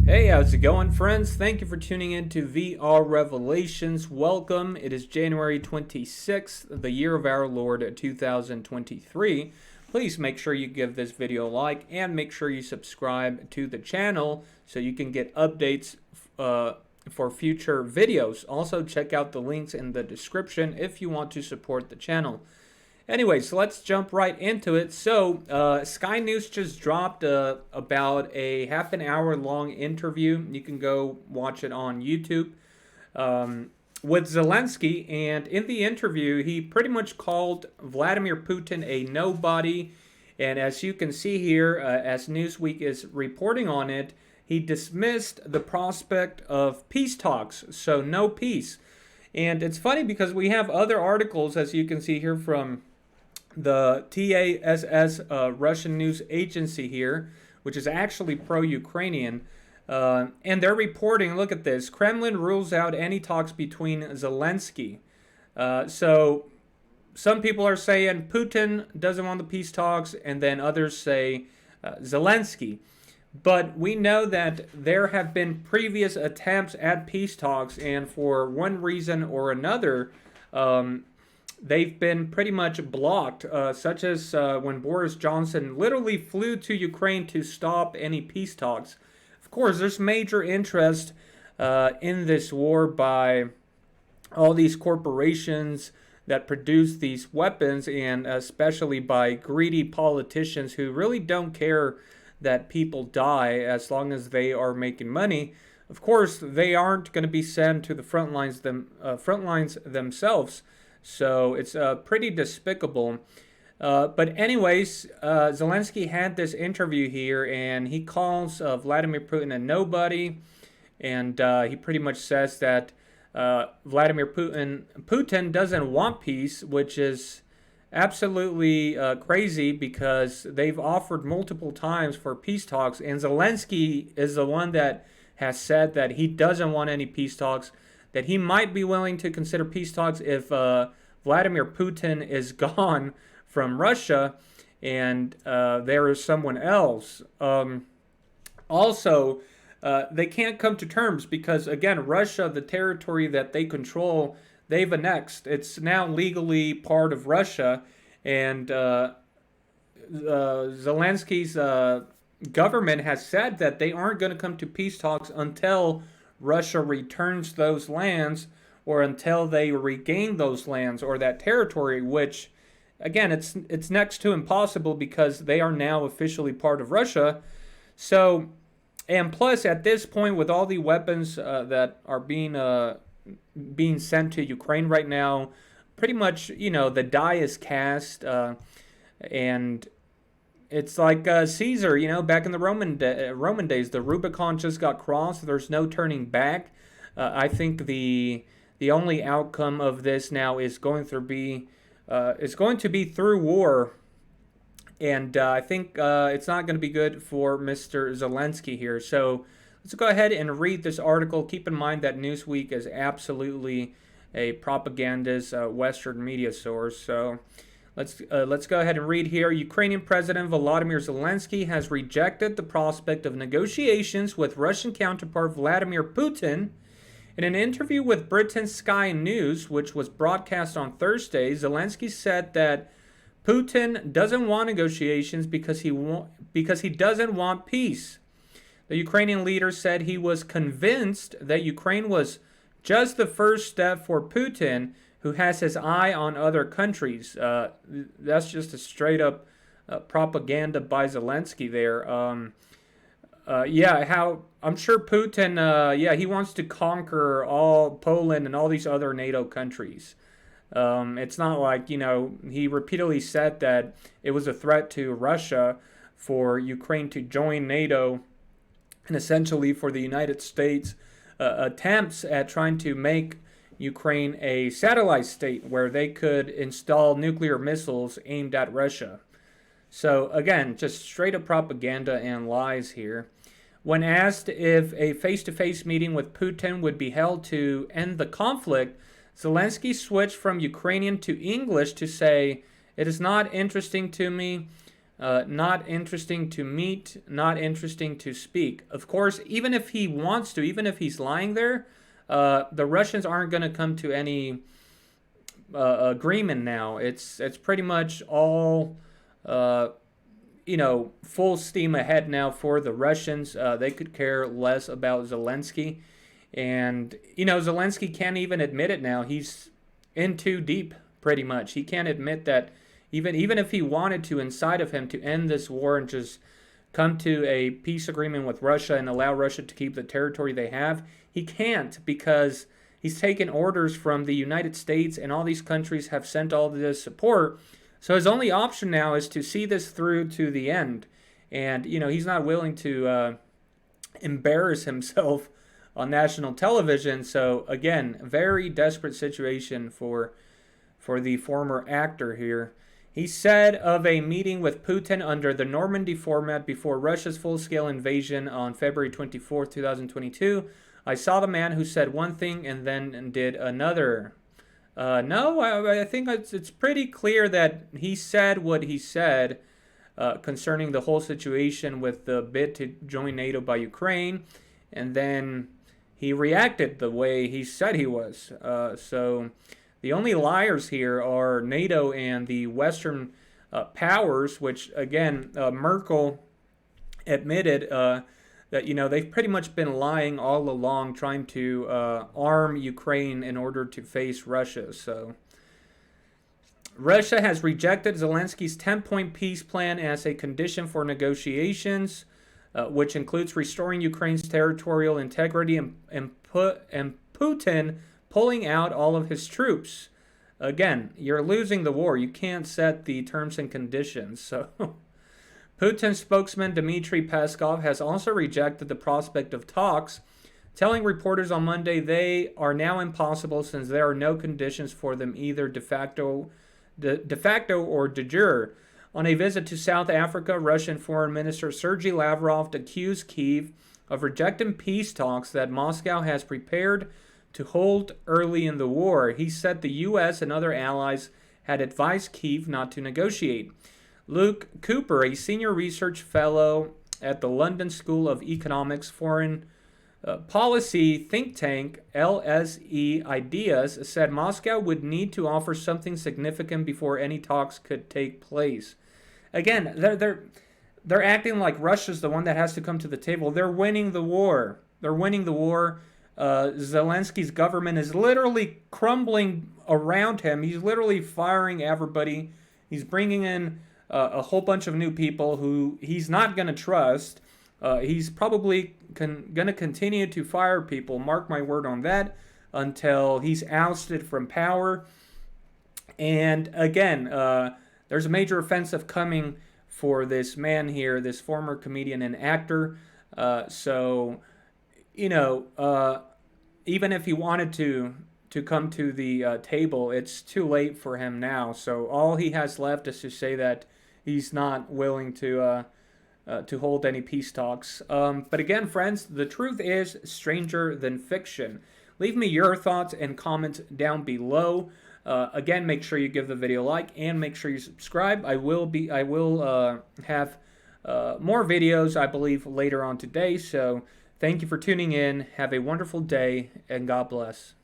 Hey, how's it going, friends? Thank you for tuning in to VR Revelations. Welcome. It is January 26th, the year of our Lord 2023. Please make sure you give this video a like and make sure you subscribe to the channel so you can get updates for future videos. Also, check out the links in the description if you want to support the channel. Anyway, so let's jump right into it. So, Sky News just dropped about a half an hour long interview. You can go watch it on YouTube with Zelensky. And in the interview, he pretty much called Vladimir Putin a nobody. And as you can see here, as Newsweek is reporting on it, he dismissed the prospect of peace talks. So, no peace. And it's funny because we have other articles, as you can see here, from the TASS Russian news agency here, which is actually pro-Ukrainian, and they're reporting, look at this, Kremlin rules out any talks between Zelensky. So some people are saying Putin doesn't want the peace talks, and then others say Zelensky. But we know that there have been previous attempts at peace talks, and for one reason or another, they've been pretty much blocked, such as when Boris Johnson literally flew to Ukraine to stop any peace talks. Of course, there's major interest in this war by all these corporations that produce these weapons, and especially by greedy politicians who really don't care that people die as long as they are making money. Of course, they aren't going to be sent to the front lines themselves. So it's pretty despicable. But anyways, Zelensky had this interview here, and he calls Vladimir Putin a nobody. And he pretty much says that Vladimir Putin doesn't want peace, which is absolutely crazy because they've offered multiple times for peace talks. And Zelensky is the one that has said that he doesn't want any peace talks, that he might be willing to consider peace talks if Vladimir Putin is gone from Russia and there is someone else. Also, they can't come to terms because, again, Russia, the territory that they control, they've annexed. It's now legally part of Russia, and Zelensky's government has said that they aren't going to come to peace talks until Russia returns those lands or until they regain those lands or that territory, which, again, it's next to impossible because they are now officially part of Russia. So, and plus, at this point, with all the weapons that are being sent to Ukraine right now, pretty much, the die is cast, and it's like Caesar, back in the Roman days, the Rubicon just got crossed. There's no turning back. I think the only outcome of this now is going to be through war, and I think it's not going to be good for Mr. Zelensky here. So let's go ahead and read this article. Keep in mind that Newsweek is absolutely a propagandist Western media source. So let's go ahead and read here. Ukrainian President Volodymyr Zelensky has rejected the prospect of negotiations with Russian counterpart Vladimir Putin. In an interview with Britain's Sky News, which was broadcast on Thursday, Zelensky said that Putin doesn't want negotiations because he doesn't want peace. The Ukrainian leader said he was convinced that Ukraine was just the first step for Putin, who has his eye on other countries. That's just a straight up propaganda by Zelensky there. How I'm sure Putin, he wants to conquer all Poland and all these other NATO countries. It's not like, he repeatedly said that it was a threat to Russia for Ukraine to join NATO, and essentially for the United States attempts at trying to make Ukraine a satellite state where they could install nuclear missiles aimed at Russia. So again, just straight up propaganda and lies here. When asked if a face-to-face meeting with Putin would be held to end the conflict, Zelensky switched from Ukrainian to English to say, "It is not interesting to me. Not interesting to meet, not interesting to speak. Of course, even if he wants to, even if he's lying there, the Russians aren't going to come to any agreement now. It's pretty much all, full steam ahead now for the Russians. They could care less about Zelensky. And, Zelensky can't even admit it now. He's in too deep, pretty much. He can't admit that even if he wanted to, inside of him, to end this war and just come to a peace agreement with Russia and allow Russia to keep the territory they have, he can't, because he's taken orders from the United States, and all these countries have sent all this support. So his only option now is to see this through to the end. And, he's not willing to embarrass himself on national television. So, again, very desperate situation for the former actor here. He said of a meeting with Putin under the Normandy format before Russia's full-scale invasion on February 24, 2022, "I saw the man who said one thing and then did another." No, I think it's pretty clear that he said what he said concerning the whole situation with the bid to join NATO by Ukraine, and then he reacted the way he said he was. So the only liars here are NATO and the Western powers, which, again, Merkel admitted that, they've pretty much been lying all along, trying to arm Ukraine in order to face Russia. So Russia has rejected Zelensky's 10-point peace plan as a condition for negotiations, which includes restoring Ukraine's territorial integrity and Putin pulling out all of his troops. Again, you're losing the war. You can't set the terms and conditions. So Putin's spokesman Dmitry Peskov has also rejected the prospect of talks, telling reporters on Monday they are now impossible since there are no conditions for them, either de facto or de jure. On a visit to South Africa, Russian Foreign Minister Sergei Lavrov accused Kyiv of rejecting peace talks that Moscow has prepared to hold early in the war. He said the U.S. and other allies had advised Kyiv not to negotiate. Luke Cooper, a senior research fellow at the London School of Economics Foreign Policy think tank LSE Ideas, said Moscow would need to offer something significant before any talks could take place. Again, they're acting like Russia's the one that has to come to the table. They're winning the war. Zelensky's government is literally crumbling around him. He's literally firing everybody. He's bringing in a whole bunch of new people who he's not going to trust. He's probably going to continue to fire people, mark my word on that, until he's ousted from power. And again, there's a major offensive coming for this man here, this former comedian and actor. Even if he wanted to come to the table, it's too late for him now. So all he has left is to say that he's not willing to hold any peace talks. But again, friends, the truth is stranger than fiction. Leave me your thoughts and comments down below. Again, make sure you give the video a like and make sure you subscribe. I will have more videos, I believe, later on today. So thank you for tuning in. Have a wonderful day, and God bless.